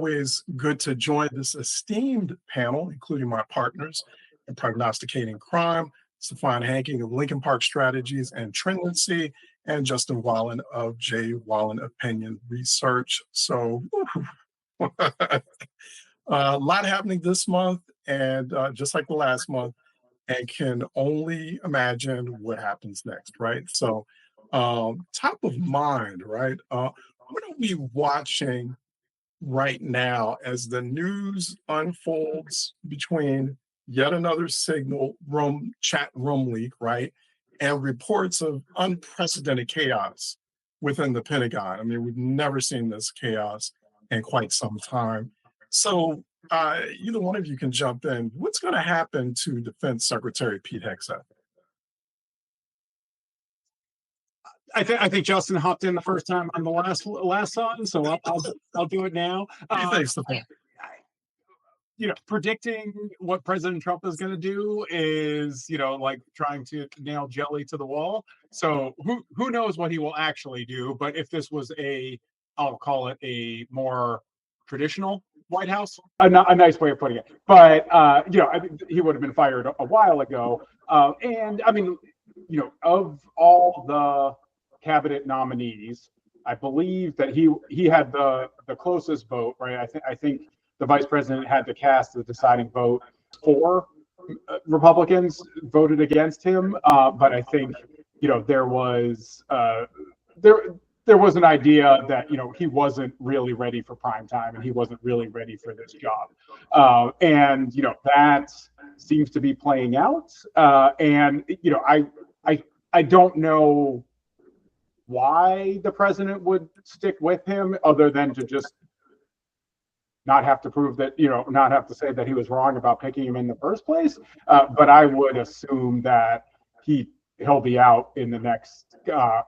always good to join this esteemed panel, including my partners in prognosticating crime, Stefan Hanking of Lincoln Park Strategies and Trendancy, and Justin Wallen of J. Wallen Opinion Research. So, a lot happening this month, and just like the last month, and can only imagine what happens next, right? So, top of mind, right? What are we watching right now as the news unfolds between yet another signal room chat room leak, right? And reports of unprecedented chaos within the Pentagon. I mean, we've never seen this chaos in quite some time. So, either one of you can jump in. What's going to happen to Defense Secretary Pete Hegseth? I think Justin hopped in the first time on the last on, so I'll do it now. What do you think, Stefan? Predicting what President Trump is going to do is, like trying to nail jelly to the wall. So who knows what he will actually do? But if this was I'll call it a more traditional White House, a nice way of putting it. But I think he would have been fired a while ago. And I mean, of all the cabinet nominees, I believe that he had the closest vote, right? I think the vice president had to cast the deciding vote. 4 Republicans voted against him, but I think there was there was an idea that he wasn't really ready for prime time and he wasn't really ready for this job, and that seems to be playing out. And I don't know why the president would stick with him other than to just not have to prove that, not have to say that he was wrong about picking him in the first place. But I would assume that he'll be out in the next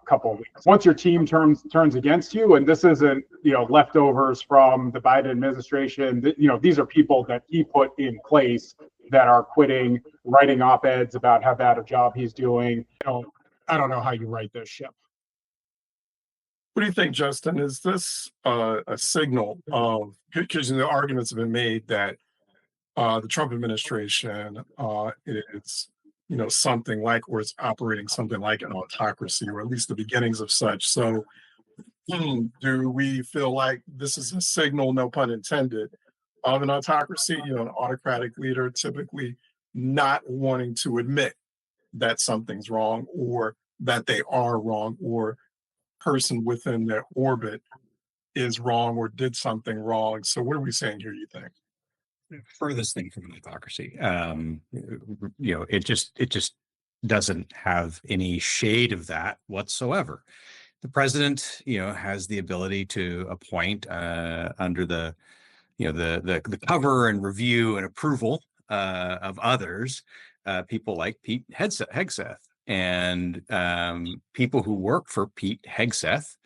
couple of weeks. Once your team turns against you, and this isn't leftovers from the Biden administration, these are people that he put in place that are quitting, writing op-eds about how bad a job he's doing. I don't know how you right this ship. What do you think, Justin? Is this a signal of, because the arguments have been made that the Trump administration is, something like, or it's operating something like an autocracy, or at least the beginnings of such. So, do we feel like this is a signal, no pun intended, of an autocracy? An autocratic leader typically not wanting to admit that something's wrong, or that they are wrong, or person within their orbit is wrong or did something wrong. So what are we saying here, you think? Furthest thing from hypocrisy. It just doesn't have any shade of that whatsoever. The president, has the ability to appoint under the cover and review and approval of others, people like Pete Hegseth. And people who work for Pete Hegseth,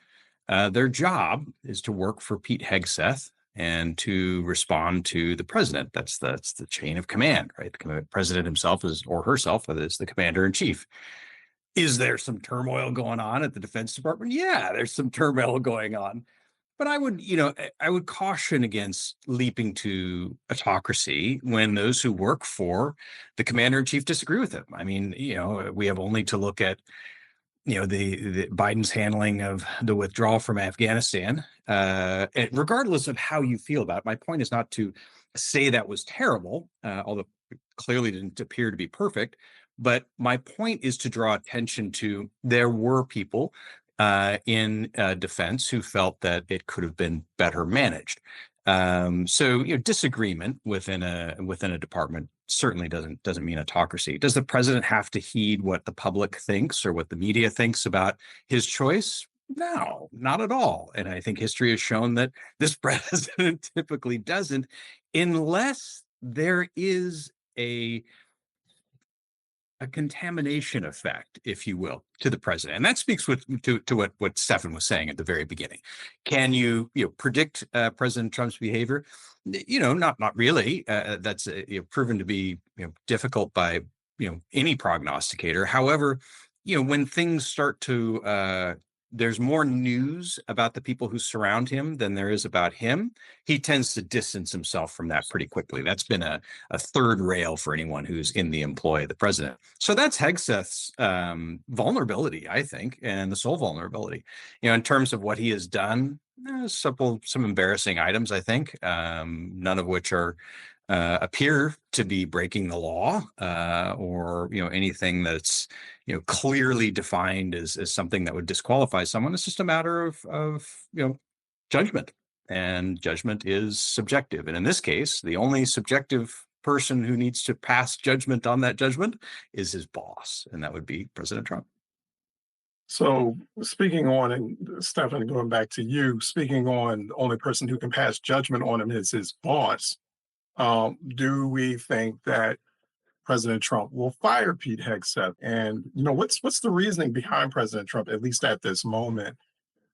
their job is to work for Pete Hegseth and to respond to the president. That's the chain of command, right? The president himself or herself is the commander in chief. Is there some turmoil going on at the Defense Department? Yeah, there's some turmoil going on. But I would caution against leaping to autocracy when those who work for the commander in chief disagree with him. I mean, we have only to look at, the Biden's handling of the withdrawal from Afghanistan. And regardless of how you feel about it, my point is not to say that was terrible, although it clearly didn't appear to be perfect. But my point is to draw attention to there were people in defense who felt that it could have been better managed. So disagreement within a department certainly doesn't mean autocracy. Does the president have to heed what the public thinks or what the media thinks about his choice? No, not at all. And I think history has shown that this president typically doesn't, unless there is a contamination effect, if you will, to the president. And that speaks to what Stefan was saying at the very beginning. Can you predict President Trump's behavior? Not really. That's proven to be difficult by any prognosticator. However, when things start to there's more news about the people who surround him than there is about him, he tends to distance himself from that pretty quickly. That's been a third rail for anyone who's in the employ of the president. So that's Hegseth's vulnerability, I think, and the sole vulnerability. In terms of what he has done, some embarrassing items, I think, none of which appear to be breaking the law, or anything that's clearly defined as something that would disqualify someone. It's just a matter of judgment, and judgment is subjective. And in this case, the only subjective person who needs to pass judgment on that judgment is his boss, and that would be President Trump. So speaking on, and Stephanie, going back to you, speaking on the only person who can pass judgment on him is his boss. Do we think that President Trump will fire Pete Hegseth? And what's the reasoning behind President Trump, at least at this moment,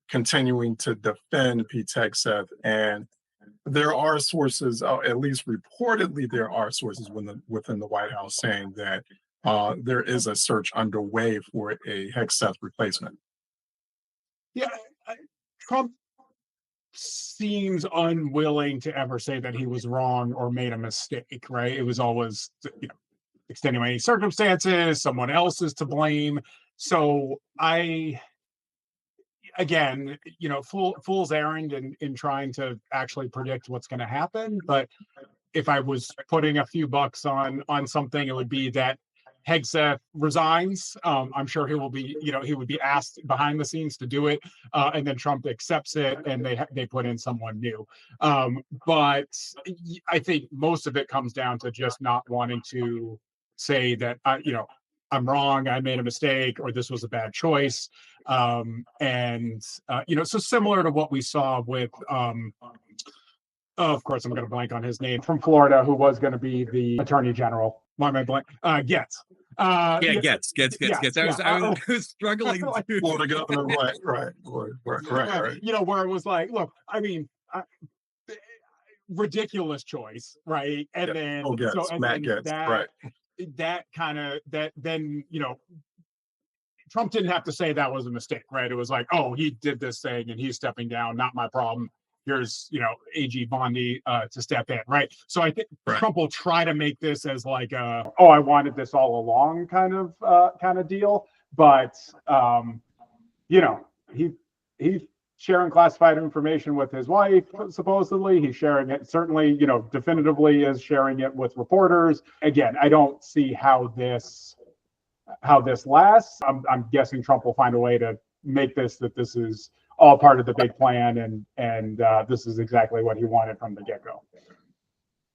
continuing to defend Pete Hegseth? And there are sources, at least reportedly, there are sources within the White House saying that there is a search underway for a Hegseth replacement. Yeah, Trump seems unwilling to ever say that he was wrong or made a mistake, right? It was always, extenuating circumstances, someone else is to blame. So again, fool's errand in trying to actually predict what's going to happen. But if I was putting a few bucks on something, it would be that Hegseth resigns. I'm sure he would be asked behind the scenes to do it, and then Trump accepts it, and they put in someone new. But I think most of it comes down to just not wanting to say that I'm wrong, I made a mistake, or this was a bad choice. So similar to what we saw with of course, I'm going to blank on his name, from Florida, who was going to be the attorney general. Why am I blank? Getz. Getz. I was struggling. Florida governor, right. Where it was like, look, I mean, ridiculous choice, right? And then, Matt Getz, right? Then Trump didn't have to say that was a mistake, right? It was like, oh, he did this thing and he's stepping down, not my problem. Here's, AG Bondi to step in, right? So I think Trump will try to make this as like I wanted this all along kind of deal. But he's sharing classified information with his wife, supposedly. He's sharing it, certainly, definitively is sharing it with reporters. Again, I don't see how this lasts. I'm guessing Trump will find a way to make this is all part of the big plan, and this is exactly what he wanted from the get-go.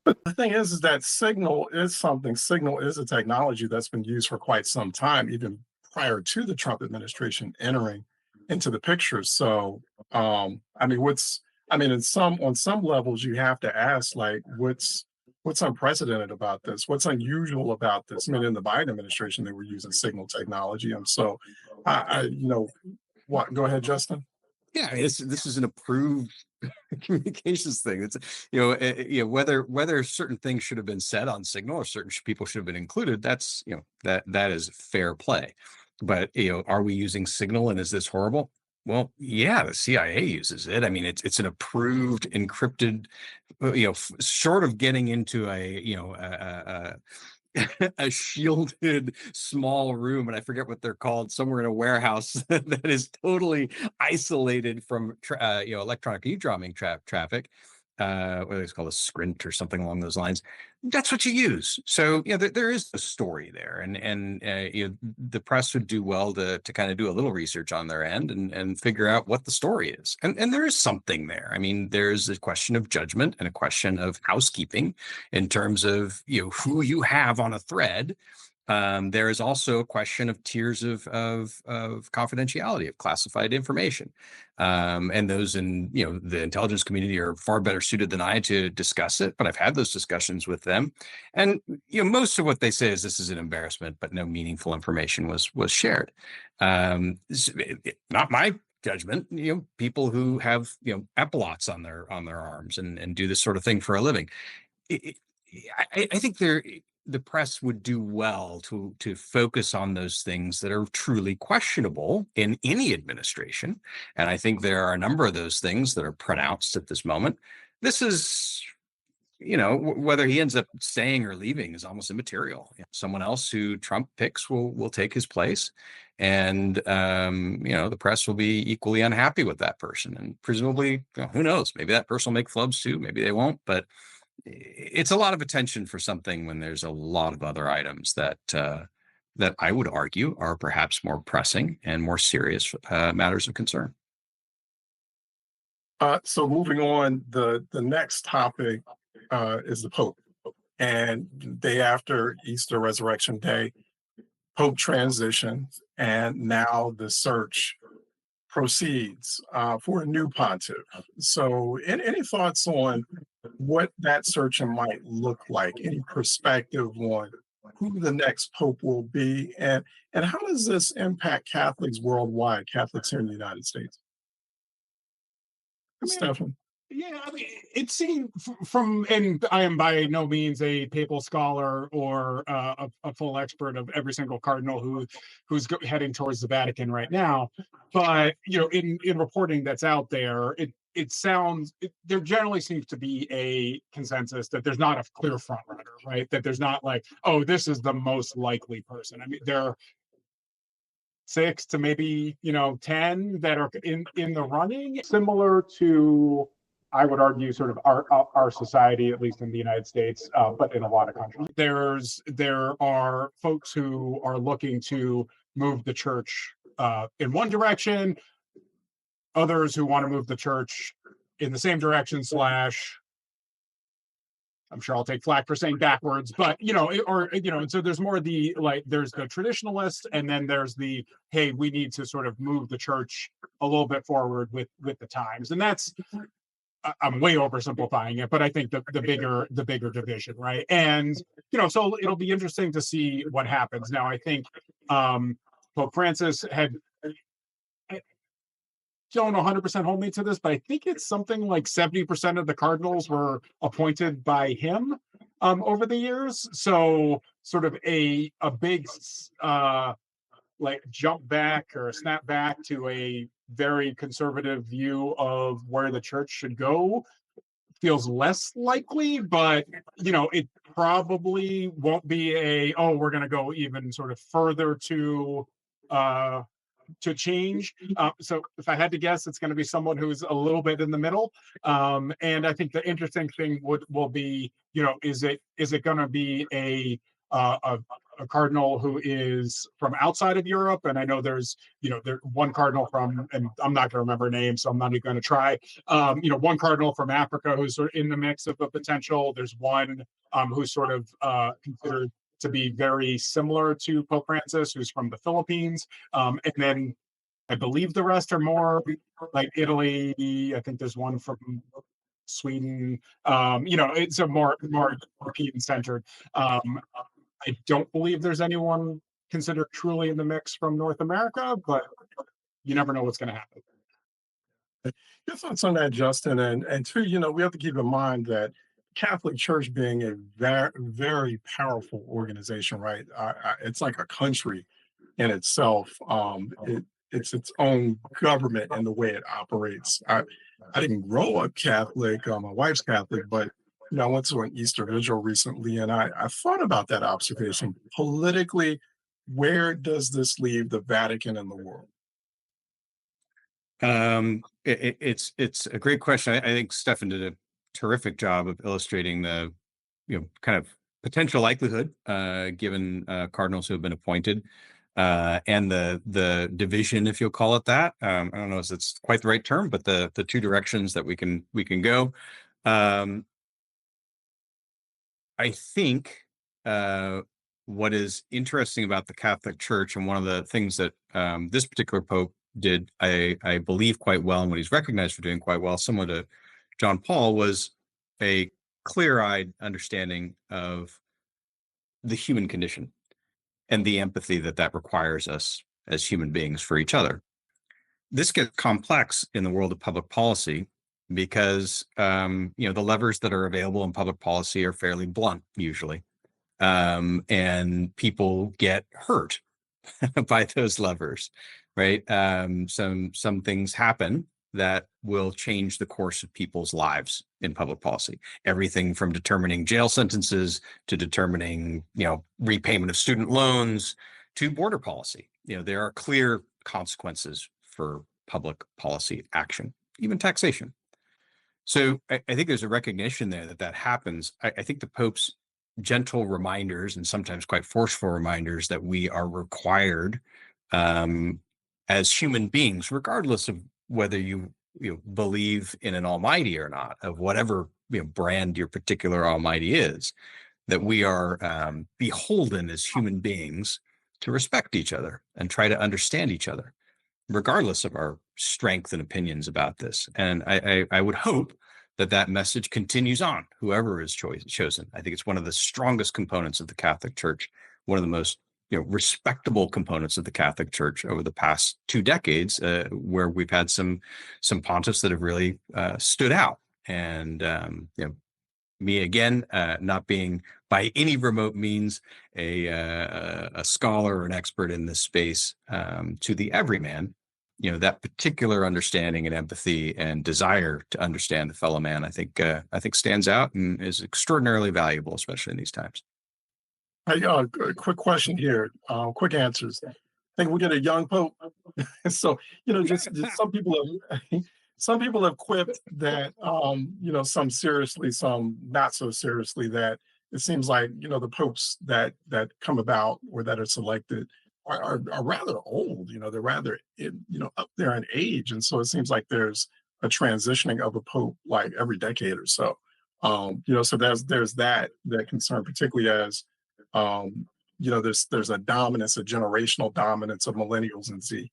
But the thing is that Signal is a technology that's been used for quite some time, even prior to the Trump administration entering into the picture. So, on some levels, you have to ask, like, what's unprecedented about this? What's unusual about this? I mean, in the Biden administration, they were using Signal technology, and so, what? Go ahead, Justin. Yeah, this is an approved communications thing. It's whether certain things should have been said on Signal or certain people should have been included. That's that is fair play. But are we using Signal, and is this horrible? Well, yeah, the CIA uses it. I mean, it's an approved encrypted, short of getting into a shielded small room, and I forget what they're called, somewhere in a warehouse that is totally isolated from electronic eavesdropping traffic. What it's called, a Scrint or something along those lines. That's what you use. So there is a story there, and the press would do well to kind of do a little research on their end and figure out what the story is. And there is something there. I mean, there's a question of judgment and a question of housekeeping in terms of who you have on a thread. There is also a question of tiers of confidentiality, of classified information, and those in the intelligence community are far better suited than I to discuss it. But I've had those discussions with them, and most of what they say is this is an embarrassment, but no meaningful information was shared. Not my judgment. People who have epaulets on their arms and do this sort of thing for a living. I think the press would do well to focus on those things that are truly questionable in any administration. And I think there are a number of those things that are pronounced at this moment. This is, whether he ends up staying or leaving is almost immaterial. Someone else who Trump picks will take his place, and the press will be equally unhappy with that person. And presumably, who knows? Maybe that person will make flubs too. Maybe they won't. But it's a lot of attention for something when there's a lot of other items that I would argue are perhaps more pressing and more serious matters of concern. So moving on, the next topic is the Pope. And day after Easter Resurrection Day, Pope transitions, and now the search proceeds for a new pontiff. So, any thoughts on what that search might look like? Any perspective on who the next pope will be, and how does this impact Catholics worldwide, Catholics here in the United States? I mean, Stefan. yeah, I mean, it seemed from, and I am by no means a papal scholar or a full expert of every single cardinal heading towards the Vatican right now, but in reporting that's out there, there generally seems to be a consensus that there's not a clear front runner, right? That there's not like, oh, this is the most likely person. I mean, there are 6 to maybe 10 that are in the running, similar to, I would argue, sort of our society, at least in the United States, but in a lot of countries. There are folks who are looking to move the church in one direction, others who want to move the church in the same direction slash, I'm sure I'll take flack for saying backwards, but so there's more there's the traditionalists, and then there's the, hey, we need to sort of move the church a little bit forward with the times. And that's, I'm way oversimplifying it, but I think the bigger division, right? And so it'll be interesting to see what happens. Now, I think Pope Francis had, don't 100% hold me to this, but I think it's something like 70% of the cardinals were appointed by him over the years. So sort of a big jump back or snap back to a very conservative view of where the church should go feels less likely, but it probably won't be we're going to go even sort of further to change. So if I had to guess, it's going to be someone who's a little bit in the middle. And I think the interesting thing will be, is it going to be a cardinal who is from outside of Europe? And I know there's one cardinal from, and I'm not going to remember names, so I'm not even going to try. One cardinal from Africa who's sort of in the mix of a potential. There's one who's sort of considered to be very similar to Pope Francis, who's from the Philippines. And then I believe the rest are more like Italy. I think there's one from Sweden. It's a more European centered. I don't believe there's anyone considered truly in the mix from North America, but you never know what's going to happen. Your thoughts on that, Justin? And two, we have to keep in mind that Catholic Church being a very, very powerful organization, right? It's like a country in itself. It's its own government and the way it operates. I didn't grow up Catholic. My wife's Catholic, but I went to an Easter vigil recently, and I thought about that observation. Politically, where does this leave the Vatican in the world? It's a great question. I think Stefan did a terrific job of illustrating the kind of potential likelihood given cardinals who have been appointed and the division, if you'll call it that. I don't know if it's quite the right term, but the two directions that we can go. I think what is interesting about the Catholic Church, and one of the things that this particular Pope did, I believe, quite well, and what he's recognized for doing quite well, similar to John Paul, was a clear-eyed understanding of the human condition and the empathy that requires us as human beings for each other. This gets complex in the world of public policy because the levers that are available in public policy are fairly blunt usually. and people get hurt by those levers, right? Some things happen that will change the course of people's lives in public policy. Everything from determining jail sentences to determining, repayment of student loans to border policy. There are clear consequences for public policy action, even taxation. So I think there's a recognition there that happens. I think the Pope's gentle reminders and sometimes quite forceful reminders that we are required as human beings, regardless of whether you believe in an almighty or not, of whatever brand your particular almighty is, that we are beholden as human beings to respect each other and try to understand each other, regardless of our strength and opinions about this. And I would hope that message continues on, whoever is chosen. I think it's one of the strongest components of the Catholic Church, one of the most respectable components of the Catholic Church over the past 2 decades, where we've had some pontiffs that have really stood out. And me again, not being by any remote means a scholar or an expert in this space, to the everyman, that particular understanding and empathy and desire to understand the fellow man, I think stands out and is extraordinarily valuable, especially in these times. Hey, quick question here, quick answers. I think we get a young pope. So, just some people have quipped that, some seriously, some not so seriously, that it seems like, the popes that come about or that are selected are rather old. They're rather, up there in age. And so it seems like there's a transitioning of a pope like every decade or so. So there's that concern, particularly as, there's a dominance, a generational dominance of millennials and Z.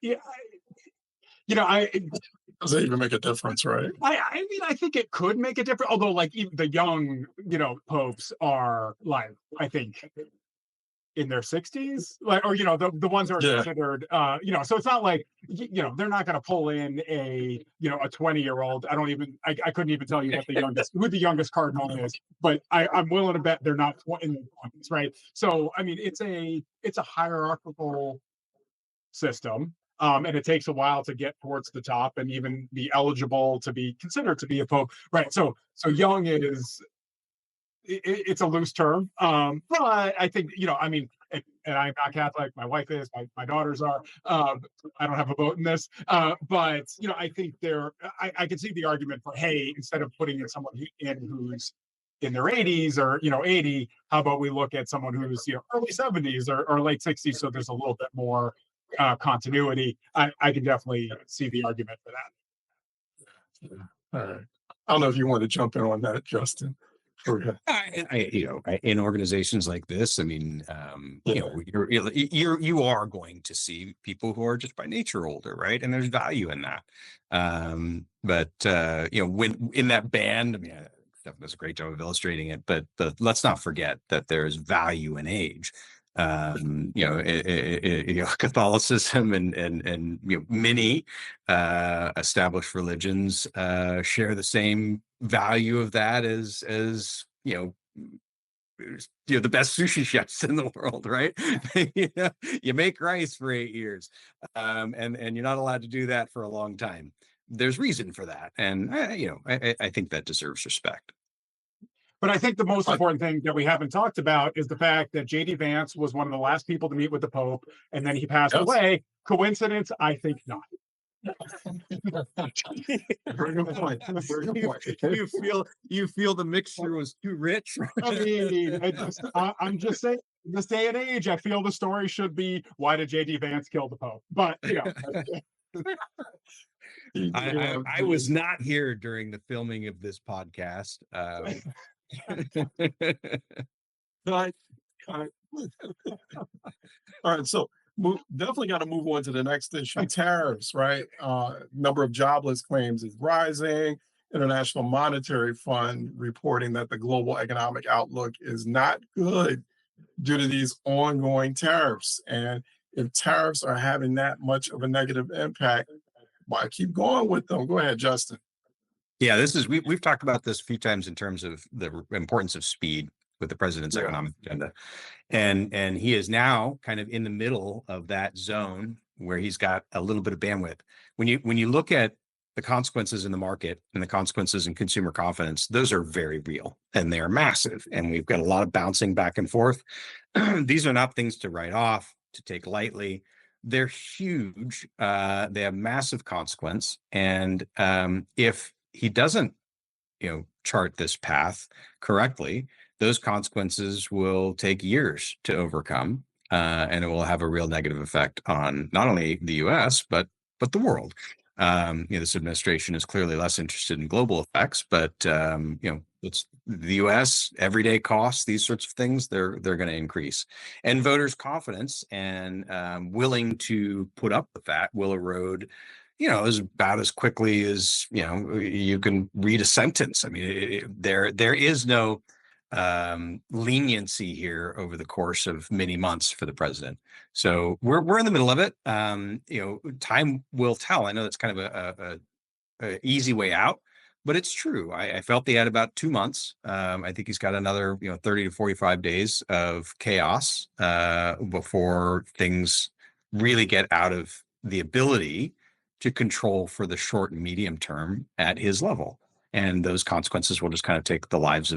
Yeah, Does it even make a difference, right? I mean, I think it could make a difference. Although, like, even the young, popes are like, I think, in their 60s, like, or the ones that are Yeah. considered, so it's not like they're not going to pull in a 20-year-old. I couldn't even tell you who the youngest cardinal is, but I'm willing to bet they're not in their 20s, right? So I mean, it's a hierarchical system. And it takes a while to get towards the top and even be eligible to be considered to be a pope, right? So young is, it's a loose term, but I think and I'm not Catholic. My wife is. My daughters are. I don't have a vote in this, but I think I can see the argument for, hey, instead of putting in someone who's in their 80s or 80, how about we look at someone who's early 70s or late 60s, so there's a little bit more continuity. I can definitely see the argument for that. All right. I don't know if you want to jump in on that, Justin. Okay. In organizations like this, I mean, you are going to see people who are just by nature older, right? And there's value in that. But when in that band, I mean, Stefan does a great job of illustrating it. But let's not forget that there's value in age. Catholicism and many established religions share the same value of that as the best sushi chefs in the world, right? You make rice for 8 years, and you're not allowed to do that for a long time. There's reason for that, and I think that deserves respect. But I think the most important thing that we haven't talked about is the fact that J.D. Vance was one of the last people to meet with the Pope, and then he passed away. Coincidence? I think not. Very good point. Very good point. You feel the mixture was too rich. I mean, I'm just saying, in this day and age, I feel the story should be, why did J.D. Vance kill the Pope? But I was not here during the filming of this podcast. All right, so definitely got to move on to the next issue. Tariffs, right? Number of jobless claims is rising. International Monetary Fund reporting that the global economic outlook is not good due to these ongoing tariffs. And if tariffs are having that much of a negative impact, why keep going with them? Go ahead, Justin. Yeah, we've talked about this a few times in terms of the importance of speed with the president's Yeah. economic agenda. And he is now kind of in the middle of that zone where he's got a little bit of bandwidth. When you look at the consequences in the market and the consequences in consumer confidence, those are very real and they're massive. And we've got a lot of bouncing back and forth. These are not things to write off, to take lightly. They're huge. They have massive consequence. And if he doesn't, chart this path correctly, those consequences will take years to overcome, and it will have a real negative effect on not only the U.S. but the world. This administration is clearly less interested in global effects, but it's the U.S. everyday costs, these sorts of things, they're going to increase, and voters' confidence and willing to put up with that will erode. As about as quickly as you can read a sentence. I mean, there is no leniency here over the course of many months for the president. So we're in the middle of it. Time will tell. I know that's kind of a easy way out, but it's true. I felt he had about 2 months. I think he's got another 30 to 45 days of chaos before things really get out of the ability to control for the short and medium term at his level. And those consequences will just kind of take the life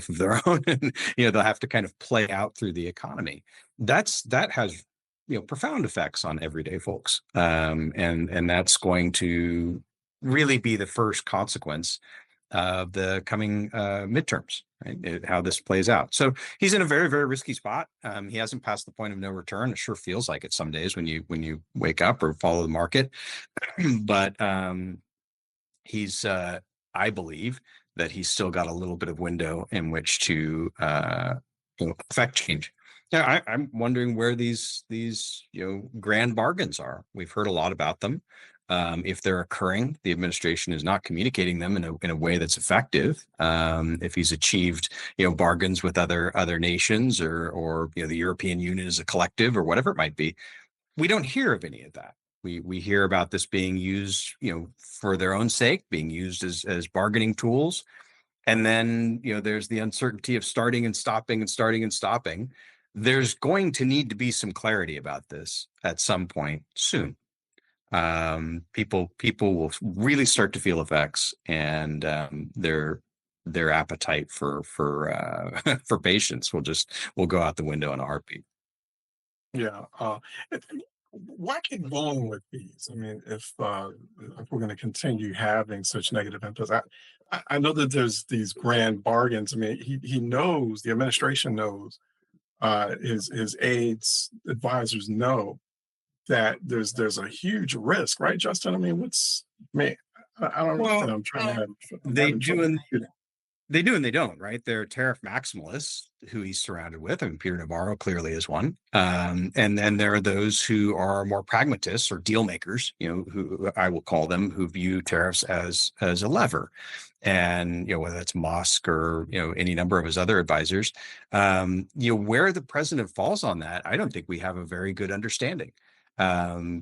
of their own, and they'll have to kind of play out through the economy. That has profound effects on everyday folks, and that's going to really be the first consequence of the coming midterms, right? How this plays out. So he's in a very, very risky spot. He hasn't passed the point of no return. It sure feels like it some days when you wake up or follow the market. But he's, I believe that he's still got a little bit of window in which to affect change. Yeah, I'm wondering where these grand bargains are. We've heard a lot about them. If they're occurring, the administration is not communicating them in a way that's effective. If he's achieved bargains with other nations or the European Union as a collective or whatever it might be, we don't hear of any of that. We hear about this being used for their own sake, being used as bargaining tools. And then there's the uncertainty of starting and stopping and starting and stopping. There's going to need to be some clarity about this at some point soon. People will really start to feel effects, and their appetite for patience will go out the window in a heartbeat. Yeah. Why keep going with these? I mean, if we're going to continue having such negative impacts, I know that there's these grand bargains. I mean, he knows, the administration knows, his aides, advisors know that there's a huge risk, right, Justin? I mean, I don't understand. I'm trying to have. I'm They having do trouble and computing. they do and they don't, right? They're tariff maximalists who he's surrounded with. I mean, Peter Navarro clearly is one. And then there are those who are more pragmatists or deal makers, who I will call them, who view tariffs as a lever. And whether that's Musk or any number of his other advisors, where the president falls on that, I don't think we have a very good understanding.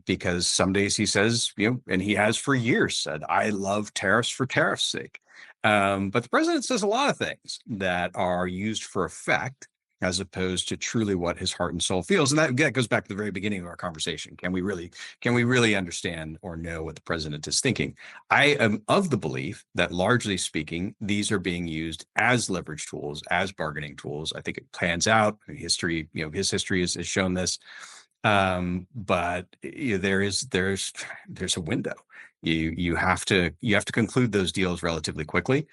Because some days he says, and he has for years said, I love tariffs for tariffs' sake. But the president says a lot of things that are used for effect as opposed to truly what his heart and soul feels. And that goes back to the very beginning of our conversation. Can we really understand or know what the president is thinking? I am of the belief that largely speaking, these are being used as leverage tools, as bargaining tools. I think it plans out. History, his history has shown this. But there's a window. You have to conclude those deals relatively quickly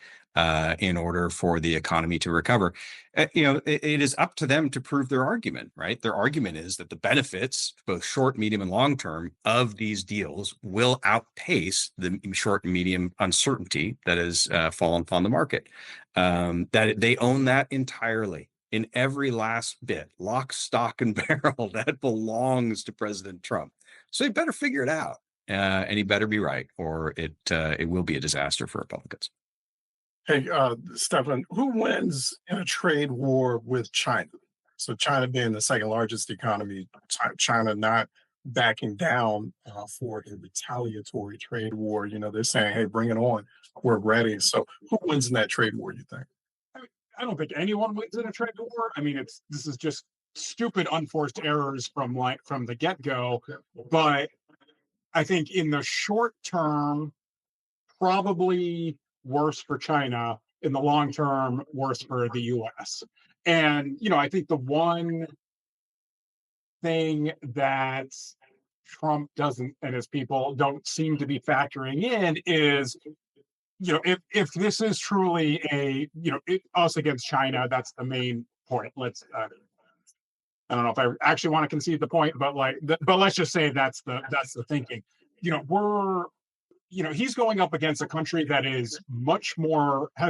in order for the economy to recover. It is up to them to prove their argument, right? Their argument is that the benefits, both short, medium, and long term, of these deals will outpace the short and medium uncertainty that has fallen upon the market. That they own that entirely. In every last bit, lock, stock, and barrel, that belongs to President Trump. So he better figure it out, and he better be right, or it will be a disaster for Republicans. Hey, Stefan, who wins in a trade war with China? So China being the second largest economy, China not backing down for a retaliatory trade war. They're saying, "Hey, bring it on. We're ready." So, who wins in that trade war? You think? I, mean, I don't think anyone wins in a trade war. I mean, this is just stupid unforced errors from the get go. But I think in the short term, probably worse for China. In the long term, worse for the U.S. And I think the one thing that Trump doesn't and his people don't seem to be factoring in is, if this is truly us against China, that's the main point. I don't know if I actually want to concede the point, but but let's just say that's the thinking. We're he's going up against a country that has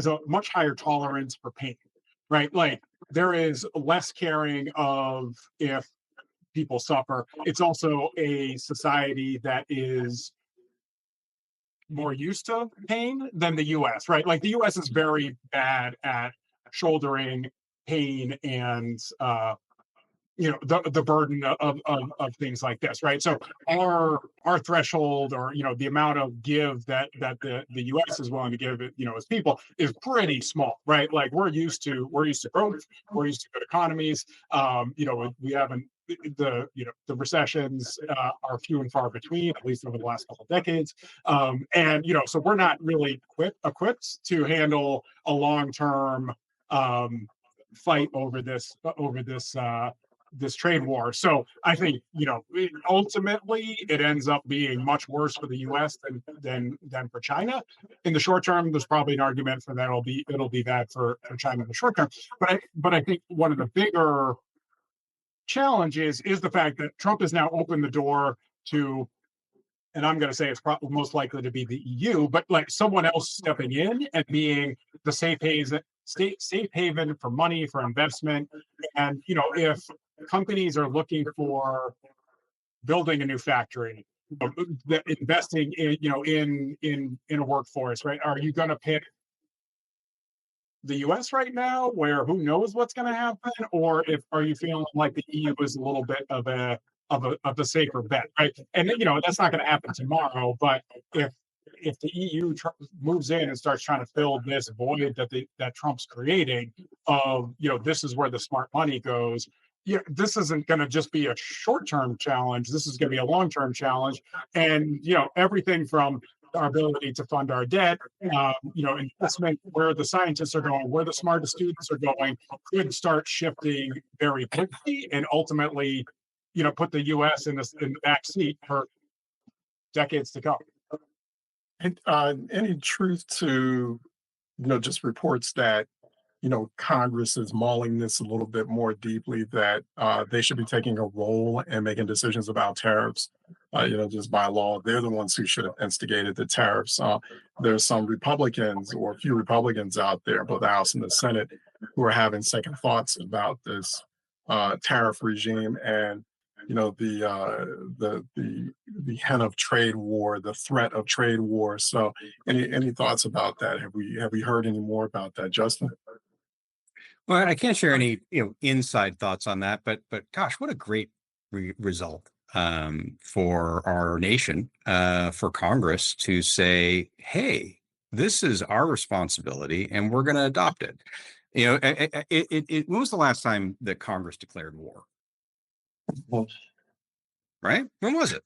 a much higher tolerance for pain, right? Like there is less caring of if people suffer. It's also a society that is more used to pain than the US, right? Like the US is very bad at shouldering pain and the burden of things like this, right? So our threshold, or the amount of give that the US is willing to give it, as people, is pretty small, right? Like we're used to growth, we're used to good economies. We haven't the recessions are few and far between, at least over the last couple of decades. And so we're not really equipped to handle a long-term fight over this trade war. So I think ultimately it ends up being much worse for the U.S. than for China. In the short term, there's probably an argument for that it'll be bad for China in the short term. But I think one of the bigger challenges is the fact that Trump has now opened the door to, and I'm going to say it's probably most likely to be the EU, but like someone else stepping in and being the safe haven for money, for investment. And if companies are looking for building a new factory, investing in a workforce, right? Are you going to pick the US right now, where who knows what's going to happen, or are you feeling like the EU is a little bit of a safer bet, right? And that's not going to happen tomorrow, but if the EU moves in and starts trying to fill this void that Trump's creating, of this is where the smart money goes. This isn't going to just be a short-term challenge. This is going to be a long-term challenge, and everything from our ability to fund our debt, investment, where the scientists are going, where the smartest students are going, could start shifting very quickly, and ultimately, put the U.S. in the back seat for decades to come. And any truth to, just reports that, Congress is mulling this a little bit more deeply, that they should be taking a role in making decisions about tariffs, just by law. They're the ones who should have instigated the tariffs. There's some Republicans, or a few Republicans out there, both the House and the Senate, who are having second thoughts about this tariff regime, and the hint of trade war, the threat of trade war. So, any thoughts about that? Have we heard any more about that, Justin? Well, I can't share any inside thoughts on that, but gosh, what a great result for our nation, for Congress to say, "Hey, this is our responsibility, and we're going to adopt it." When was the last time that Congress declared war? Right? When was it?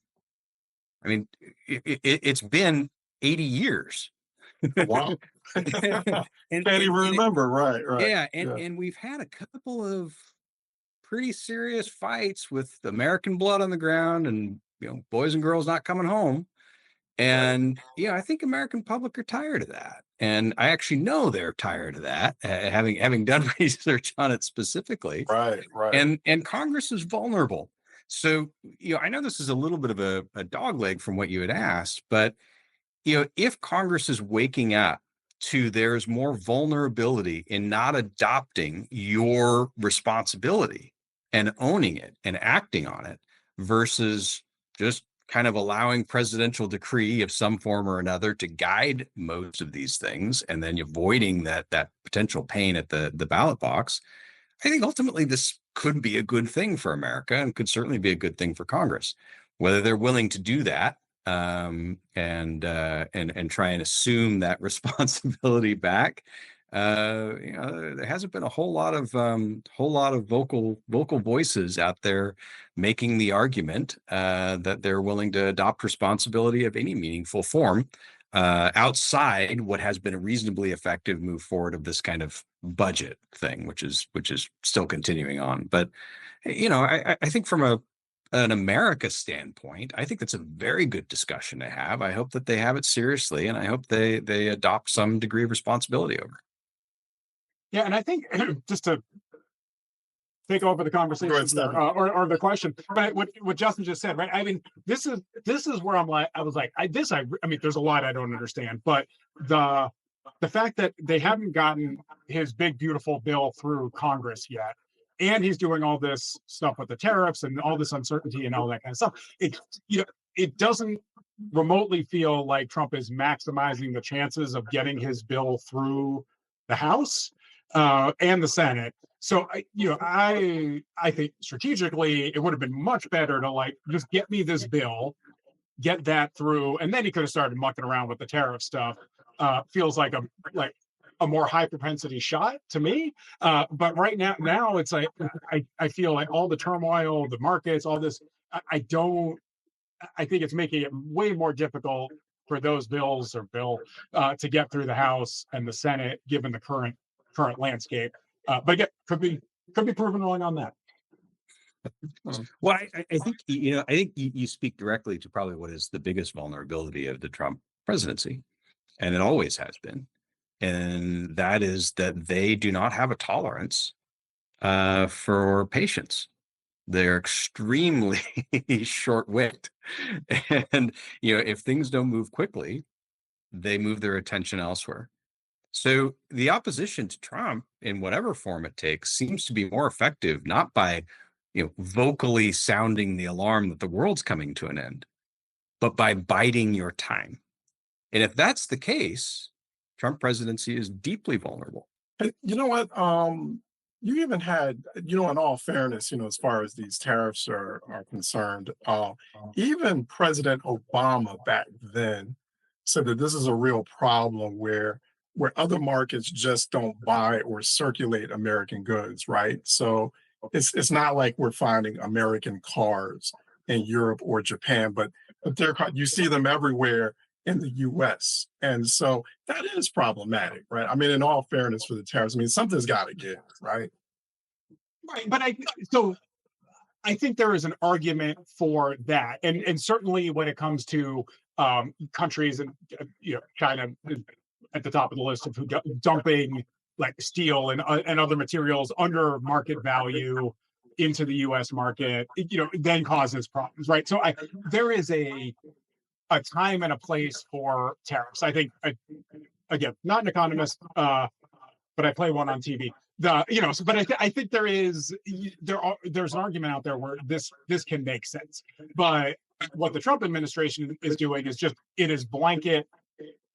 I mean, it's been 80 years. Wow. Can't even remember. Right. Yeah, and we've had a couple of pretty serious fights with American blood on the ground, and boys and girls not coming home. And I think American public are tired of that, and I actually know they're tired of that, having done research on it specifically. Right. And Congress is vulnerable. So I know this is a little bit of a dogleg from what you had asked, but if Congress is waking up to there's more vulnerability in not adopting your responsibility and owning it and acting on it, versus just kind of allowing presidential decree of some form or another to guide most of these things, and then avoiding that potential pain at the ballot box, I think ultimately this could be a good thing for America, and could certainly be a good thing for Congress. Whether they're willing to do that, and try and assume that responsibility back, there hasn't been a whole lot of vocal voices out there making the argument that they're willing to adopt responsibility of any meaningful form outside what has been a reasonably effective move forward of this kind of budget thing, which is still continuing on. But I think from an America standpoint, I think that's a very good discussion to have. I hope that they have it seriously, and I hope they adopt some degree of responsibility over it. Yeah, and I think just to take over the conversation Stephen. or the question, but what Justin just said, right? I mean, this is where I was like, I mean, there's a lot I don't understand, but the fact that they haven't gotten his big beautiful bill through Congress yet, and he's doing all this stuff with the tariffs and all this uncertainty and all that kind of stuff, it doesn't remotely feel like Trump is maximizing the chances of getting his bill through the House and the Senate. So I think strategically it would have been much better to like just get me this bill, get that through, and then he could have started mucking around with the tariff stuff. Feels like a more high propensity shot to me. But right now it's like I feel like all the turmoil, the markets, all this. I think it's making it way more difficult for those bills to get through the House and the Senate, given the current landscape. But yeah, could be proven wrong on that. Well, I think you speak directly to probably what is the biggest vulnerability of the Trump presidency, and it always has been, and that is that they do not have a tolerance for patience. They're extremely short-witted, and if things don't move quickly, they move their attention elsewhere. So the opposition to Trump, in whatever form it takes, seems to be more effective not by vocally sounding the alarm that the world's coming to an end, but by biding your time. And if that's the case, Trump presidency is deeply vulnerable. And you know what? You even had, in all fairness, as far as these tariffs are concerned, even President Obama back then said that this is a real problem where other markets just don't buy or circulate American goods, right? So it's not like we're finding American cars in Europe or Japan, but you see them everywhere in the US. And so that is problematic, right? I mean, in all fairness for the tariffs, I mean, something's got to give, right? Right, but I think there is an argument for that, and certainly when it comes to countries and China at the top of the list of who dumping like steel and other materials under market value into the U.S. market, then causes problems, right? So there is a time and a place for tariffs. I think, again, not an economist, but I play one on TV. But I think there's an argument out there where this can make sense. But what the Trump administration is doing is it is blanket.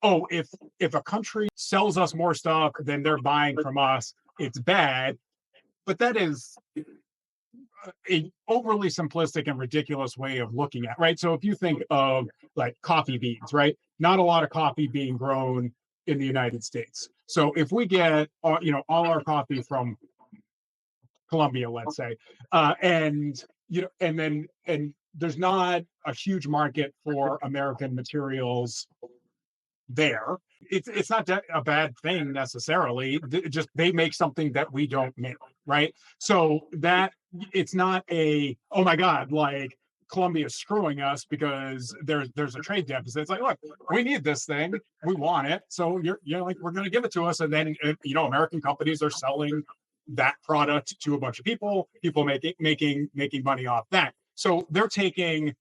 Oh, if a country sells us more stuff than they're buying from us, it's bad. But that is a overly simplistic and ridiculous way of looking at, right? So if you think of like coffee beans, right? Not a lot of coffee being grown in the United States. So if we get all our coffee from Colombia, let's say, and there's not a huge market for American materials there. It's not a bad thing necessarily. Just they make something that we don't make, right? So that it's not oh my God, like Colombia's screwing us because there's a trade deficit. It's like, look, we need this thing, we want it, so you're like, we're going to give it to us, and then American companies are selling that product to a bunch of people making money off that. So they're taking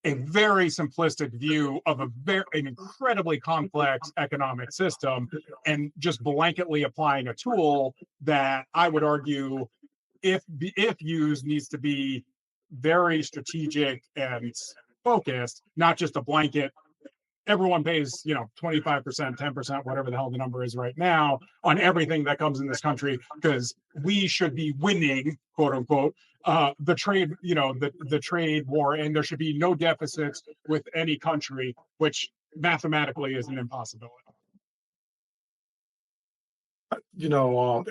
a very simplistic view of an incredibly complex economic system and just blanketly applying a tool that I would argue, if used, needs to be very strategic and focused, not just a blanket everyone pays, 25%, 10%, whatever the hell the number is right now on everything that comes in this country, because we should be winning, quote unquote, the trade, the trade war, and there should be no deficits with any country, which mathematically is an impossibility. I definitely want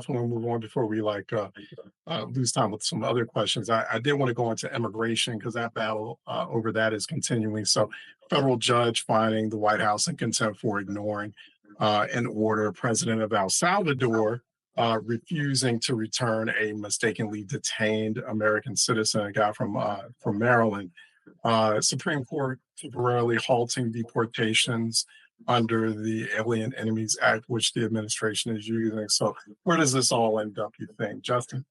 to move on before we lose time with some other questions. I did want to go into immigration because that battle over that is continuing. So, federal judge finding the White House in contempt for ignoring an order. President of El Salvador refusing to return a mistakenly detained American citizen, a guy from Maryland. Supreme Court temporarily halting deportations under the Alien Enemies Act, which the administration is using. So, where does this all end up, you think, Justin?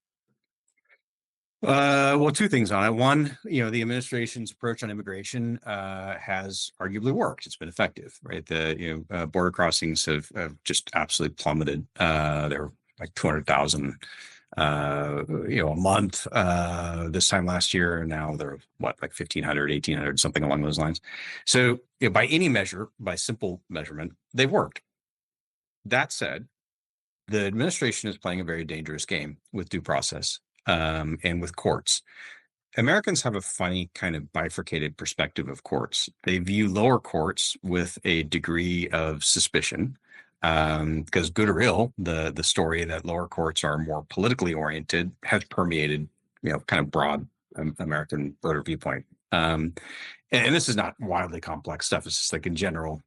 Well, two things on it. One, the administration's approach on immigration has arguably worked. It's been effective, right? The border crossings have just absolutely plummeted. They're like 200,000 a month this time last year. Now they're like 1,500, 1,800, something along those lines. So by any measure, by simple measurement, they've worked. That said, the administration is playing a very dangerous game with due process and with courts. Americans have a funny kind of bifurcated perspective of courts. They view lower courts with a degree of suspicion. Because good or ill, the story that lower courts are more politically oriented has permeated, kind of broad American voter viewpoint. And this is not wildly complex stuff. It's just like in general,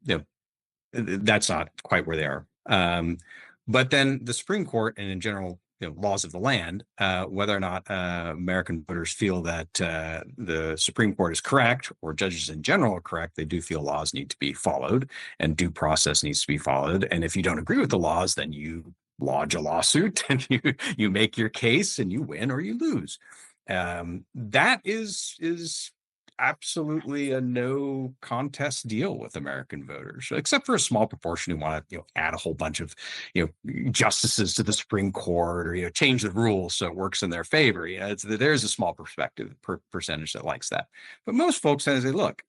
that's not quite where they are. But then the Supreme Court and in general, laws of the land, whether or not American voters feel that the Supreme Court is correct or judges in general are correct, they do feel laws need to be followed and due process needs to be followed. And if you don't agree with the laws, then you lodge a lawsuit and you make your case and you win or you lose. That is absolutely a no contest deal with American voters, except for a small proportion who want to add a whole bunch of justices to the Supreme Court or change the rules so it works in their favor. There's a small percentage that likes that, but most folks say, look,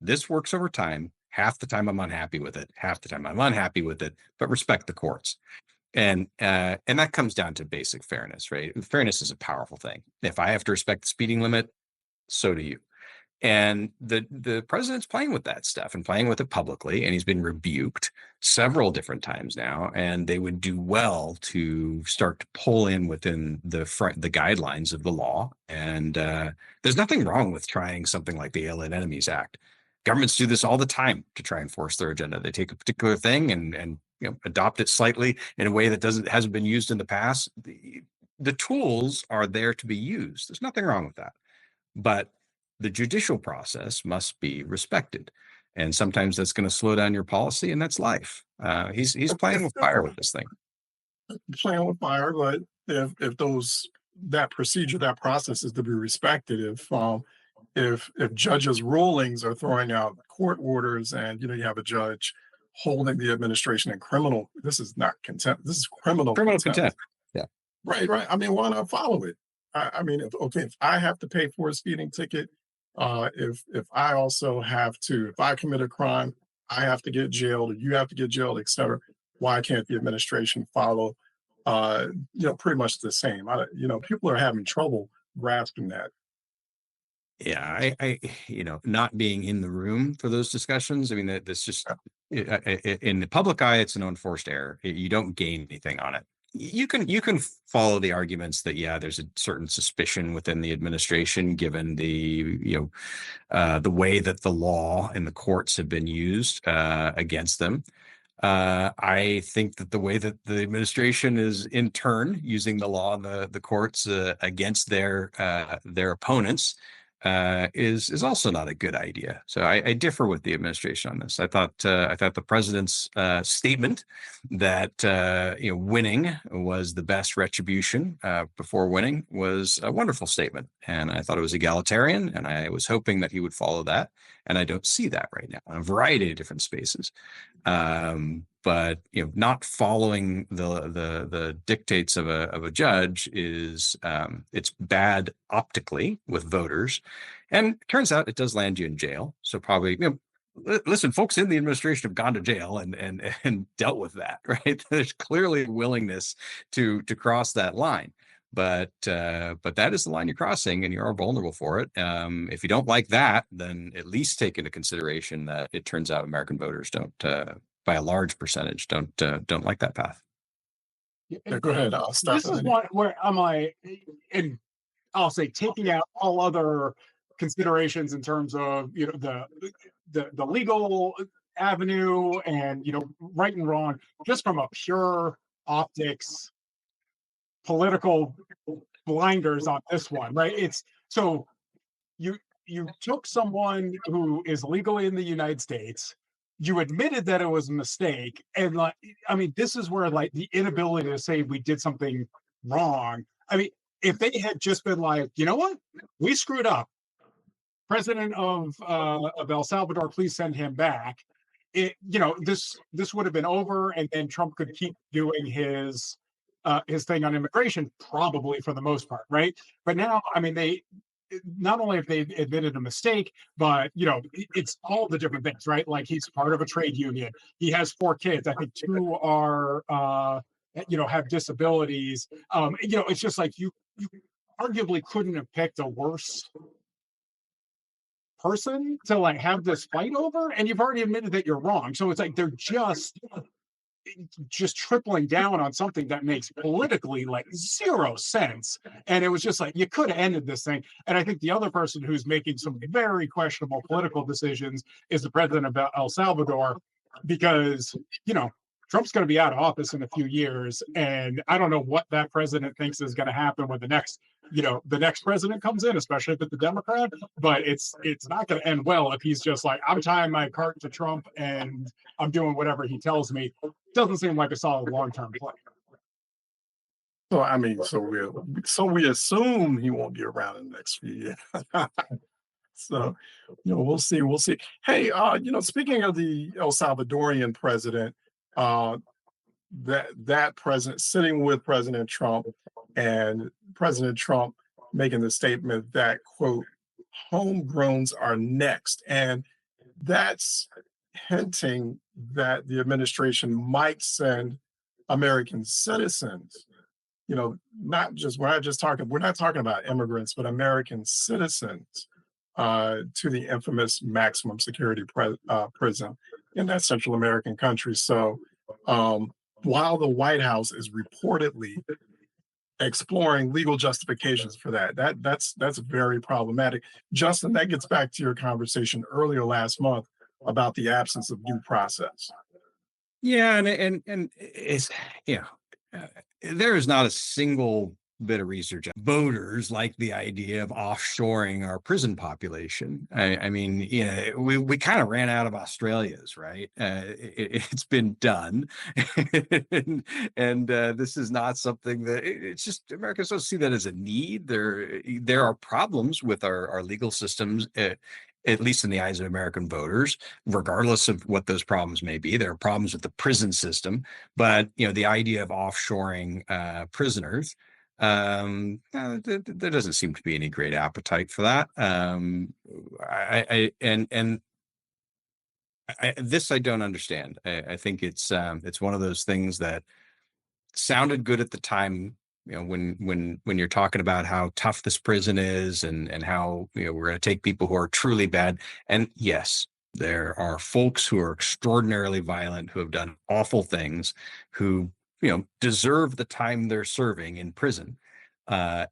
this works over time. Half the time I'm unhappy with it, half the time I'm unhappy with it, but respect the courts. And that comes down to basic fairness, right? Fairness is a powerful thing. If I have to respect the speeding limit, so do you. And the president's playing with that stuff and playing with it publicly, and he's been rebuked several different times now. And they would do well to start to pull in within the guidelines of the law. And there's nothing wrong with trying something like the Alien Enemies Act. Governments do this all the time to try and force their agenda. They take a particular thing and adopt it slightly in a way that hasn't been used in the past. The tools are there to be used. There's nothing wrong with that, but the judicial process must be respected. And sometimes that's going to slow down your policy, and that's life. He's playing with fire with this thing. Playing with fire, but if that procedure, that process is to be respected, if judges' rulings are throwing out court orders and you have a judge holding the administration in criminal, this is not contempt, this is criminal contempt. Yeah. Right. I mean, why not follow it? I mean, if I have to pay for a speeding ticket, if I also have to, if I commit a crime, I have to get jailed, or you have to get jailed, etc. Why can't the administration follow? Pretty much the same. People are having trouble grasping that. Yeah, I not being in the room for those discussions. I mean, that's just in the public eye, it's an unforced error. You don't gain anything on it. You can follow the arguments that there's a certain suspicion within the administration given the way that the law and the courts have been used against them. I think that the way that the administration is in turn using the law and the courts against their opponents is also not a good idea. So I differ with the administration on this. I thought the president's statement that winning was the best retribution before winning was a wonderful statement, and I thought it was egalitarian, and I was hoping that he would follow that, and I don't see that right now in a variety of different spaces. But not following the dictates of a judge is it's bad optically with voters, and turns out it does land you in jail. So probably listen, folks in the administration have gone to jail and dealt with that, right? There's clearly a willingness to cross that line, but that is the line you're crossing, and you are vulnerable for it. If you don't like that, then at least take into consideration that it turns out American voters don't, by a large percentage, don't like that path. Yeah, go ahead, This is Stefan. one where I'm like, and I'll say taking out all other considerations in terms of the legal avenue and right and wrong, just from a pure optics political blinders on this one, right? It's so you took someone who is legally in the United States, you admitted that it was a mistake, and like, I mean, this is where like the inability to say we did something wrong. I mean, if they had just been like, you know what, we screwed up, president of El Salvador, please send him back. This would have been over, and then Trump could keep doing his thing on immigration, probably for the most part, right? But now, I mean, they not only have they admitted a mistake, but it's all the different things, right? Like he's part of a trade union. He has 4 kids. I think 2 are have disabilities. It's just like you arguably couldn't have picked a worse person to like have this fight over, and you've already admitted that you're wrong. So it's like they're just tripling down on something that makes politically like 0 sense. And it was just like you could have ended this thing. And I think the other person who's making some very questionable political decisions is the president of El Salvador, because Trump's going to be out of office in a few years, and I don't know what that president thinks is going to happen when the next president comes in, especially if it's a Democrat. But it's not going to end well if he's just like, I'm tying my cart to Trump and I'm doing whatever he tells me. Doesn't seem like a solid long-term play. So I mean, so we assume he won't be around in the next few years. So, we'll see. We'll see. Hey, speaking of the El Salvadorian president, that president sitting with President Trump, and President Trump making the statement that, quote, homegrowns are next. And that's hinting that the administration might send American citizens, we're not talking about immigrants, but American citizens to the infamous maximum security prison in that Central American country. So while the White House is reportedly exploring legal justifications for that's very problematic. Justin, that gets back to your conversation earlier last month about the absence of due process. Yeah, and it's there is not a single bit of research. Voters like the idea of offshoring our prison population. I mean, we kind of ran out of Australias, right? It's been done, and this is not something that it's just Americans don't see that as a need. There are problems with our legal systems. At least in the eyes of American voters, regardless of what those problems may be. There are problems with the prison system, but the idea of offshoring prisoners, there doesn't seem to be any great appetite for that. This I don't understand. I think it's one of those things that sounded good at the time. When you're talking about how tough this prison is, and how we're going to take people who are truly bad. And yes, there are folks who are extraordinarily violent, who have done awful things, who deserve the time they're serving in prison.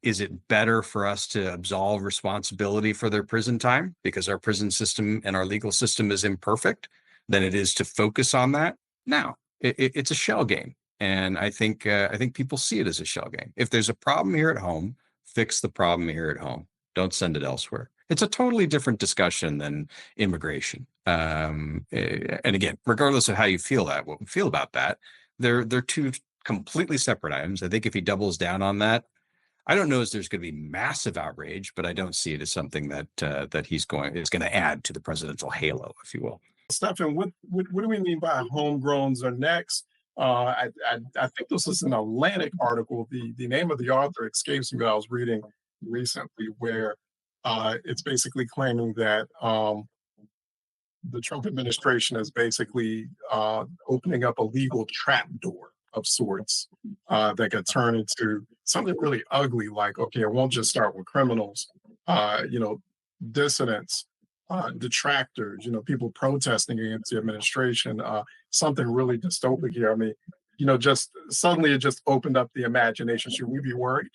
Is it better for us to absolve responsibility for their prison time because our prison system and our legal system is imperfect than it is to focus on that? No, it's a shell game. And I think people see it as a shell game. If there's a problem here at home, fix the problem here at home. Don't send it elsewhere. It's a totally different discussion than immigration. And again, regardless of how you feel about that, they're 2 completely separate items. I think if he doubles down on that, I don't know if there's going to be massive outrage, but I don't see it as something that is going to add to the presidential halo, if you will. Stefan, what do we mean by homegrowns are next? I think this is an Atlantic article. The name of the author escapes me, but I was reading recently where it's basically claiming that the Trump administration is basically opening up a legal trapdoor of sorts that could turn into something really ugly. Like, okay, it won't just start with criminals, you know, dissidents, detractors, you know, people protesting against the administration. Something really dystopic here. I mean, you know, just suddenly it just opened up the imagination. Should we be worried?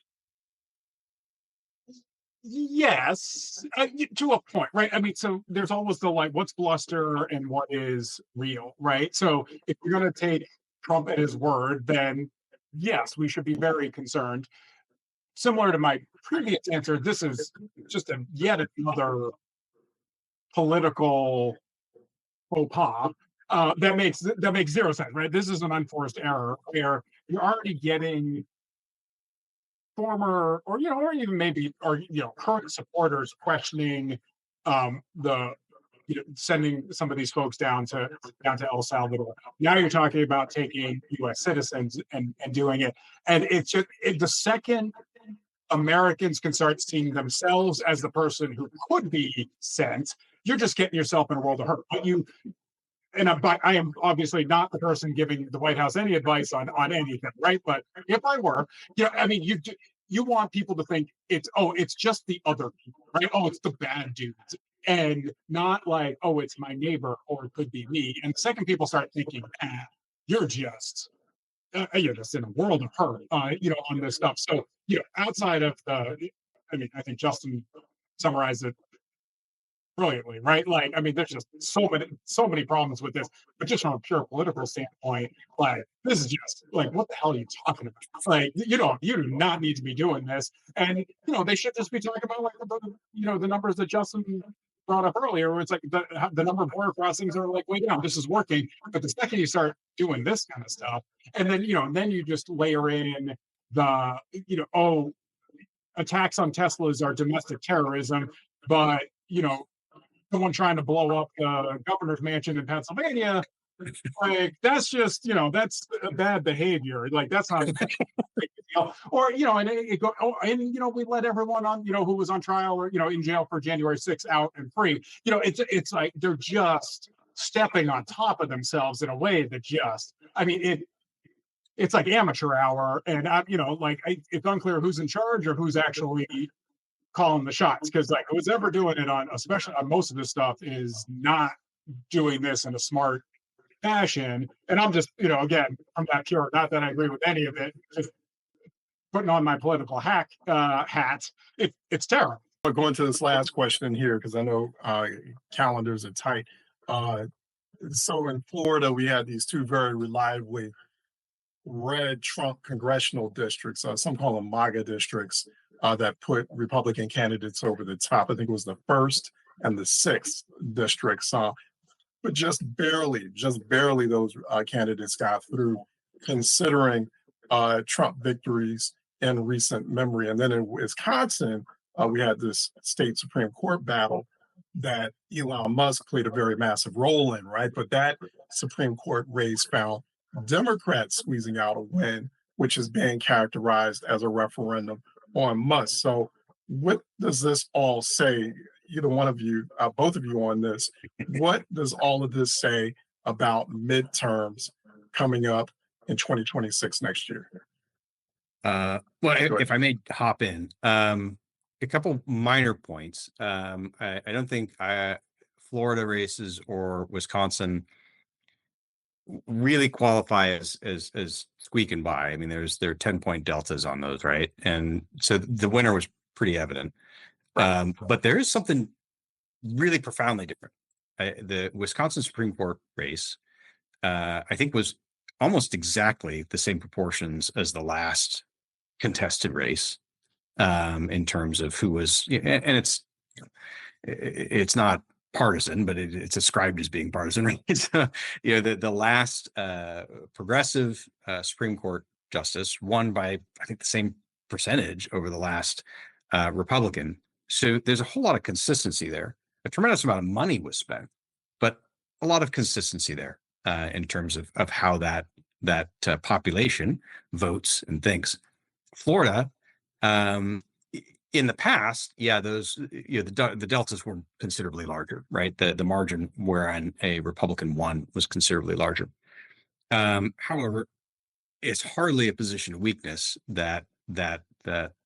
Yes, to a point, right? I mean, so there's always the like, what's bluster and what is real, right? So if you're going to take Trump at his word, then yes, we should be very concerned. Similar to my previous answer, this is just a yet another political faux pas that makes zero sense, right? This is an unforced error where you're already getting former or or even maybe or current supporters questioning the sending some of these folks down to El Salvador. Now you're talking about taking U.S. citizens and doing it, and it's just the second Americans can start seeing themselves as the person who could be sent, you're just getting yourself in a world of hurt. But I am obviously not the person giving the White House any advice on anything, right? But if I were, I mean, you want people to think it's just the other people, right? Oh, it's the bad dudes, and not like, oh, it's my neighbor or it could be me. And the second people start thinking, you're just you're just in a world of hurt, on this stuff. So, outside of I mean, I think Justin summarized it brilliantly, right? Like, I mean, there's just so many problems with this, but just from a pure political standpoint, like, this is just like, what the hell are you talking about? Like, you do not need to be doing this. And, they should just be talking about like, the numbers that Justin brought up earlier, where it's like the number of border crossings are like way down. This is working. But the second you start doing this kind of stuff, and then you just layer in the, attacks on Teslas are domestic terrorism, but, someone trying to blow up the governor's mansion in Pennsylvania, like that's just that's a bad behavior. Like that's not a big deal. Or and it go and we let everyone on who was on trial or in jail for January 6th out and free. It's like they're just stepping on top of themselves in a way that just it's like amateur hour, and it's unclear who's in charge or who's actually calling the shots, because like who's ever doing it on, especially on most of this stuff, is not doing this in a smart fashion. And I'm just, again, I'm not sure, not that I agree with any of it, just putting on my political hat. It's terrible. But going to this last question here, because I know calendars are tight. So in Florida, we had these two very reliably red Trump congressional districts, some call them MAGA districts, that put Republican candidates over the top. I think it was the 1st and the 6th districts, but just barely those candidates got through, considering Trump victories in recent memory. And then in Wisconsin, we had this state Supreme Court battle that Elon Musk played a very massive role in, right? But that Supreme Court race found Democrats squeezing out a win, which is being characterized as a referendum on Musk. So what does this all say? Either one of you, both of you on this, what does all of this say about midterms coming up in 2026 next year? Well, if I may hop in, a couple minor points. I don't think Florida races or Wisconsin really qualify as squeaking by. I mean, there are 10-point deltas on those, right? And so the winner was pretty evident. But there is something really profoundly different. The Wisconsin Supreme Court race, I think, was almost exactly the same proportions as the last contested race, in terms of who was, and it's not partisan, but it's described as being partisan, right? So, the last progressive Supreme Court justice won by, I think, the same percentage over the last Republican. So there's a whole lot of consistency there. A tremendous amount of money was spent, but a lot of consistency there in terms of how that population votes and thinks. Florida, in the past, yeah, those the deltas were considerably larger, right? The margin wherein a Republican won was considerably larger. However, it's hardly a position of weakness that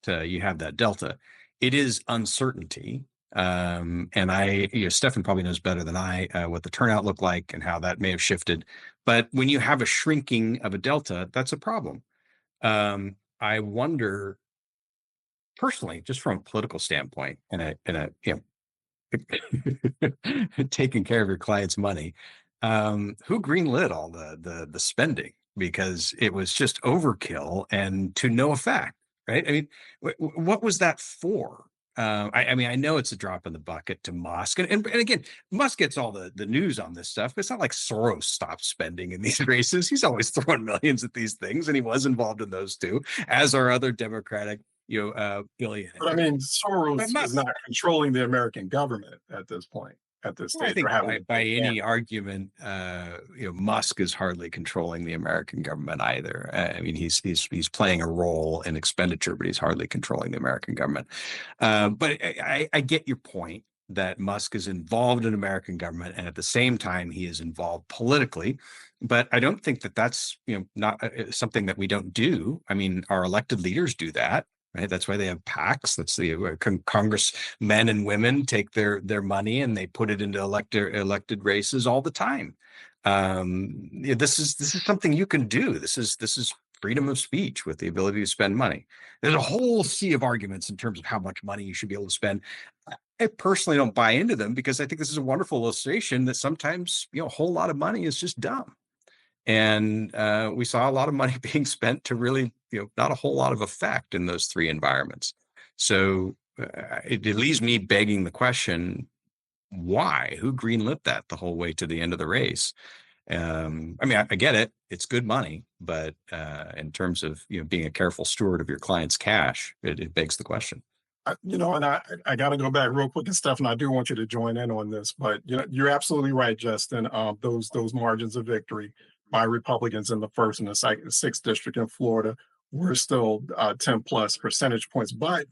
you have that delta. It is uncertainty. And Stefan probably knows better than I what the turnout looked like and how that may have shifted. But when you have a shrinking of a delta, that's a problem. I wonder personally, just from a political standpoint, taking care of your client's money, who greenlit all the spending, because it was just overkill and to no effect, right? I mean, what was that for? I mean, I know it's a drop in the bucket to Musk, and again, Musk gets all the news on this stuff. It's not like Soros stopped spending in these races. He's always throwing millions at these things, and he was involved in those too, as are other Democratic billionaires. But I mean, But Soros is Musk, not controlling the American government at this point, at this well, I stage. think Or having by any argument, Musk is hardly controlling the American government either. I mean, he's playing a role in expenditure, but he's hardly controlling the American government. But I get your point that Musk is involved in American government, and at the same time, he is involved politically. But I don't think that that's not something that we don't do. I mean, our elected leaders do that. Right. That's why they have PACs. That's the congressmen and women take their money and they put it into elected races all the time. This is something you can do. This is freedom of speech with the ability to spend money. There's a whole sea of arguments in terms of how much money you should be able to spend. I personally don't buy into them because I think this is a wonderful illustration that sometimes a whole lot of money is just dumb. And we saw a lot of money being spent to really, not a whole lot of effect in those three environments. So it leaves me begging the question, why? Who greenlit that the whole way to the end of the race? I mean, I get it. It's good money. But in terms of, being a careful steward of your client's cash, it begs the question. And I got to go back real quick, and Stefan, I do want you to join in on this, but you're absolutely right, Justin. Those margins of victory by Republicans in the first and the second, sixth district in Florida were still 10 plus percentage points. But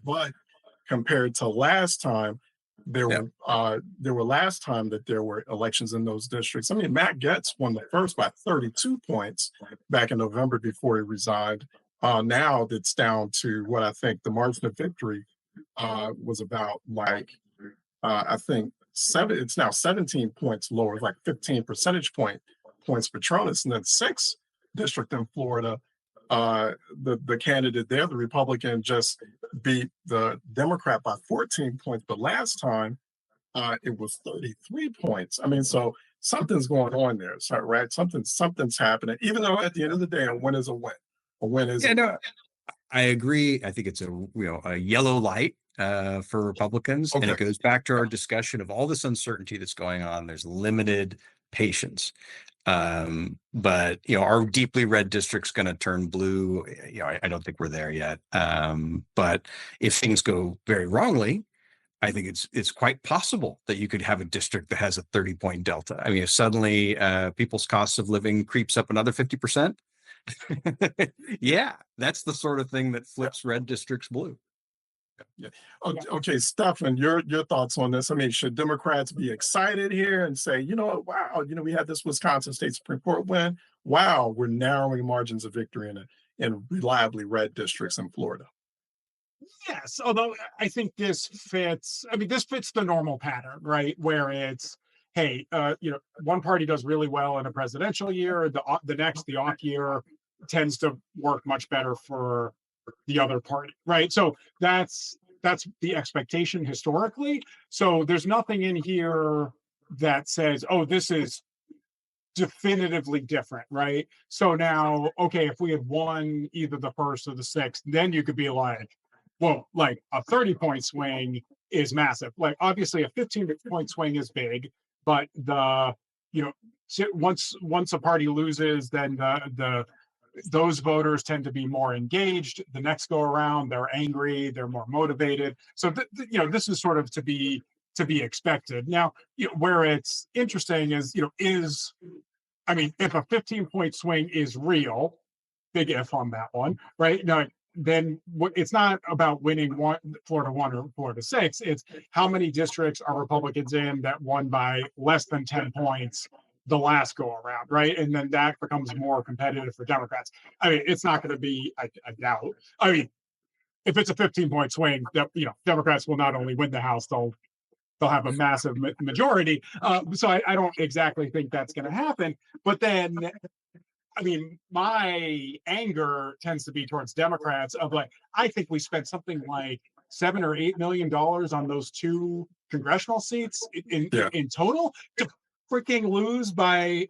compared to last time, there were last time that there were elections in those districts. I mean, Matt Gaetz won the first by 32 points back in November before he resigned. Now it's down to what I think the margin of victory was about, like I think it's now 17 points lower, like 15 percentage points Petronas. And then sixth district in Florida, the candidate there, the Republican, just beat the Democrat by 14 points. But last time it was 33 points. I mean, so something's going on there. So, right? Something's happening, even though at the end of the day, a win is a win. A win is I agree. I think it's a yellow light for Republicans, and it goes back to our discussion of all this uncertainty that's going on. There's limited patience, but our deeply red district's going to turn blue. I don't think we're there yet. But if things go very wrongly, I think it's quite possible that you could have a district that has a 30-point delta. I mean, if suddenly people's costs of living creeps up another 50%. Yeah, that's the sort of thing that flips red districts blue. Yeah. Okay, Stefan, your thoughts on this? I mean, should Democrats be excited here and say, wow, we had this Wisconsin State Supreme Court win. Wow, we're narrowing margins of victory in reliably red districts in Florida. Yes, although I think this fits the normal pattern, right? Where it's, hey, one party does really well in a presidential year, the next, the off year, tends to work much better for the other party, right? So that's the expectation historically. So there's nothing in here that says, oh, this is definitively different, right? So now, okay, if we had won either the first or the sixth, then you could be like, well, like a 30-point swing is massive. Like obviously a 15-point swing is big, but once a party loses, then those voters tend to be more engaged. The next go around, they're angry, they're more motivated. So this is sort of to be expected. Now, where it's interesting is, if a 15-point swing is real, big if on that one, right? Now, then it's not about winning Florida 1 or Florida 6. It's how many districts are Republicans in that won by less than 10 points the last go around, right? And then that becomes more competitive for Democrats. I mean, it's not going to be, I doubt. I mean, if it's a 15-point swing, that Democrats will not only win the House, they'll have a massive majority. So I don't exactly think that's going to happen. But then, I mean, my anger tends to be towards Democrats of like, I think we spent something like $7 or $8 million on those 2 congressional seats in total to freaking lose by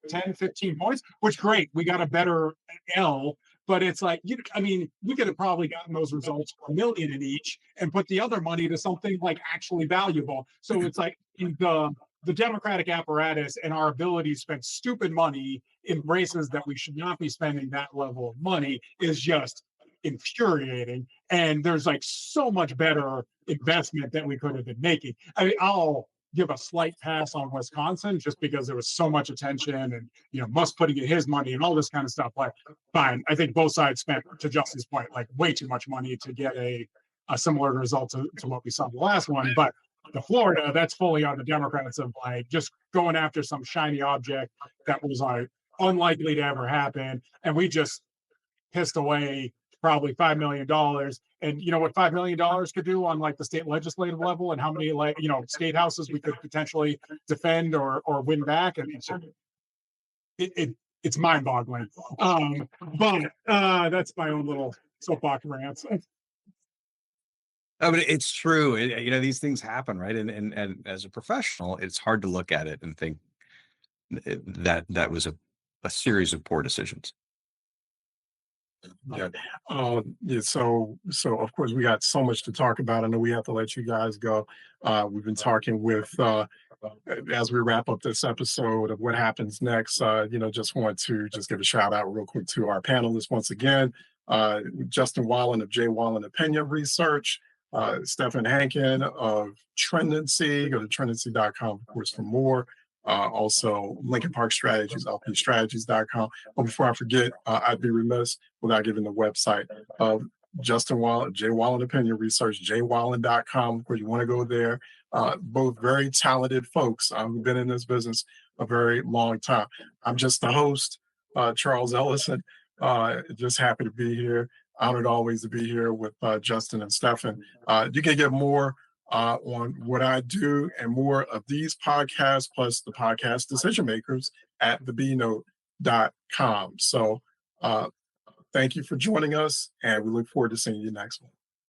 10, 15 points, which great. We got a better L, but it's like, I mean, we could have probably gotten those results for $1 million in each and put the other money to something like actually valuable. So it's like the Democratic apparatus and our ability to spend stupid money in races that we should not be spending that level of money is just infuriating. And there's like so much better investment that we could have been making. I mean, I'll give a slight pass on Wisconsin just because there was so much attention and Musk putting in his money and all this kind of stuff. Like, fine, I think both sides spent, to Justin's point, like way too much money to get a similar result to what we saw in the last one. But the Florida, that's fully on the Democrats of like just going after some shiny object that was like unlikely to ever happen, and we just pissed away probably $5 million. And you know what $5 million could do on like the state legislative level, and how many state houses we could potentially defend or win back. And it's mind-boggling. But that's my own little soapbox rant. Oh, but it's true. These things happen, right? And as a professional, it's hard to look at it and think that was a series of poor decisions. Yeah. So of course we got so much to talk about. I know we have to let you guys go. We've been talking with as we wrap up this episode of what happens next. Just want to just give a shout out real quick to our panelists once again. Justin Wallen of J. Wallen Opinion Research, Stephan Hankin of Trendancy. Go to trendancy.com, of course, for more. Also, Lincoln Park Strategies, lpstrategies.com. But before I forget, I'd be remiss without giving the website of Justin Wallen, J. Wallen Opinion Research, jwallen.com, where you want to go there. Both very talented folks who've been in this business a very long time. I'm just the host, Charles Ellison. Just happy to be here. Honored always to be here with Justin and Stephan. You can get more on what I do and more of these podcasts, plus the podcast Decision Makers at thebnote.com. So thank you for joining us, and we look forward to seeing you next one.